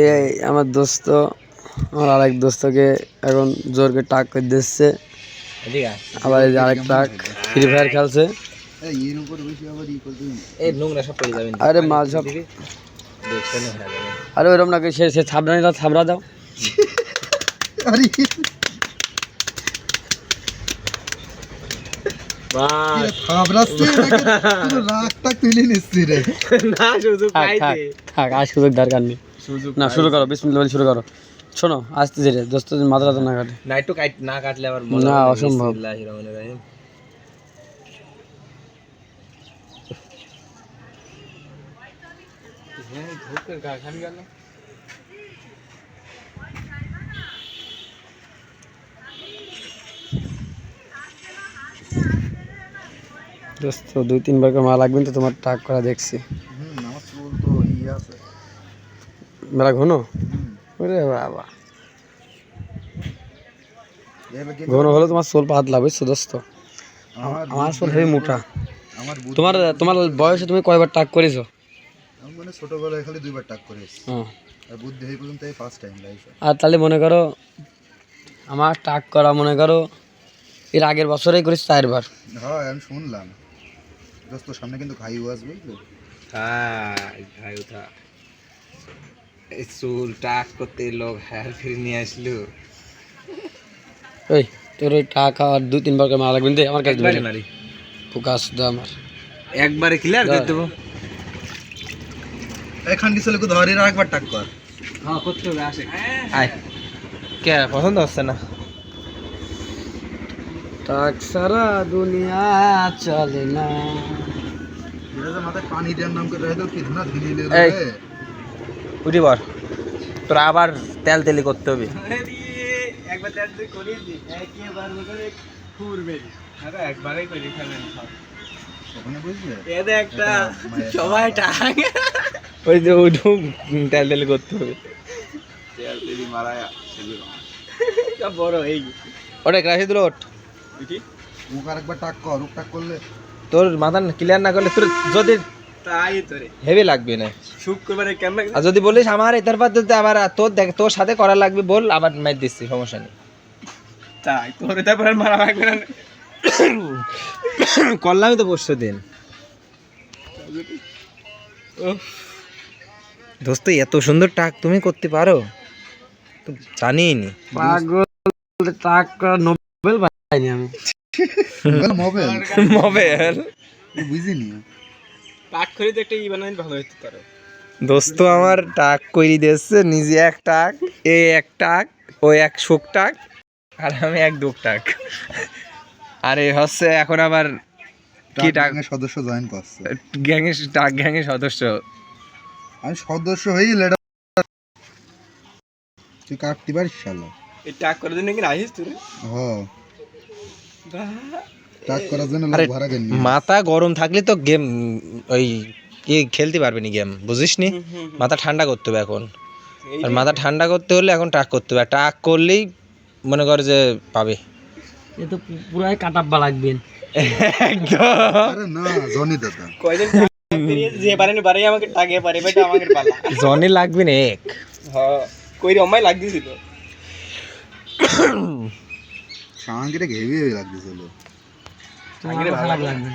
এই আমার দোস্ত আমার আরেক দোস্তকে এখন জোর করে টাক করে দিচ্ছে আবার এই যে আরেক টাক ফ্রি ফায়ার খেলছে আরে মাল সব আরে ওরম না সে থাবড়া দাও সুযোগ দরকার নেই না শুরু করো বিসমিল্লাহ বলে শুরু করো শোনো আসতে ধীরে দোস্ত মাথা না কাটে না একটু না কাটলে আবার না অসম্ভব দোস্ত 2-3 বার করে মাল লাগবে তো তোমার টাক করা দেখছি মেলা ঘন ওরে বাবা ঘন হলে তোমার সোল পাতলা বুঝছো দোস্ত আমার সোল হেভি মোটা তোমার বয়সে তুমি কয়বার টাক করেছো আমি মানে ছোটবেলায় খালি 2 বার টাক করেছি আর বুদ্ধি এই পর্যন্ত এই ফার্স্ট টাইম লাইফে আর তাহলে মনে করো আমার টাক করা মনে করো এর আগের বছরেই করেছি 4 বার হ্যাঁ আমি শুনলাম দোস্ত সামনে কিন্তু ঘাইও আসবে বুঝলে হ্যাঁ ঘাই উঠা এই চুল টাক করতে লোক হেয়ার ফ্রি নিয়ে আসলো এই তোর ওই টাকা আর 2-3 বার করে মাল লাগবে আমার কাছে দিবি না ফোকাস দাও আমার একবারে ক্লিয়ার করে দেবো এখন কি চলে ধরে আরেকবার টাক কর হ্যাঁ করতে হবে আসে আয় কে পছন্দ হচ্ছে না টাক সারা দুনিয়া চলে না এটা মাথায় পানি দেওয়ার নাম করে রাখো কি ধনা ঢিলে এই উঠি বর তোর আবার তেল তেলি করতে হবে একবার তেল তেলি করিয়ে দি একবার করে ফুরবে আরে একবারই করি ফেলেন সব ওখানে বুঝলে এতে একটা সবাই টাং ওই যে উঠু তেল তেলি করতে হবে তেল তেলি মারায়া সব বড় এই ওটা ক্রাশে দিল ওঠ বুঝি মুখ আরেকবার টাক কর রূপ টাক করলে তোর মাথা ক্লিয়ার না করলে তোর যদি তাই তোরে হেভি লাগবে না শুক্রবারে কেমন আর যদি বলিস আমার এটার পর যদি আবার তোর দেখ তোর সাথে করা লাগবে বল আবার মাইর দিচ্ছি সমস্যা নেই তাই তোর তারপর মারা লাগবে না করলামই তো পরশু দিন দোস্ত এত সুন্দর টাক তুমি করতে পারো তো জানিই নি পাগল টাক করা নোবেল পাইনি আমি মোবাইল মোবাইল বুঝিনি টাক করে তো একটা ই বানাইলে ভালো হতো তার দোস্ত আমার টাক কইরি দিয়েছে নিজে এক টাক এ এক টাক ও এক শোক টাক আর আমি এক দুক টাক আরে হচ্ছে এখন আবার কি টাক সদস্য জয়েন করছে গ্যাংয়ের টাক গ্যাংয়ের সদস্য আমি সদস্য হই লেডা তুই কাটতে পারিস শালা এই টাক করার জন্য কি রাইস তুই হ্যাঁ টাক করার জন্য লোক ভাড়া দেন মাথা গরম থাকলে তো গেম ওই কি খেলতে পারবে না গেম বুঝিস নি মাথা ঠান্ডা করতে হবে এখন আর মাথা ঠান্ডা করতে হলে এখন টাক করতে হবে টাক করলেই মনে কর যে পাবে এ তো পুরাই কাটাব্বা লাগবে একদম আরে না জনি দাদা কয়দিন যে পারেনি পারে আমাকে টাকে পারে বেটা আমাকে পালা জনি লাগবে না এক হ্যাঁ কইরে অম্মাই লাগদিছিল সাঙ্গিরে হেভি লাগতেছিল তোমার ভালো লাগবে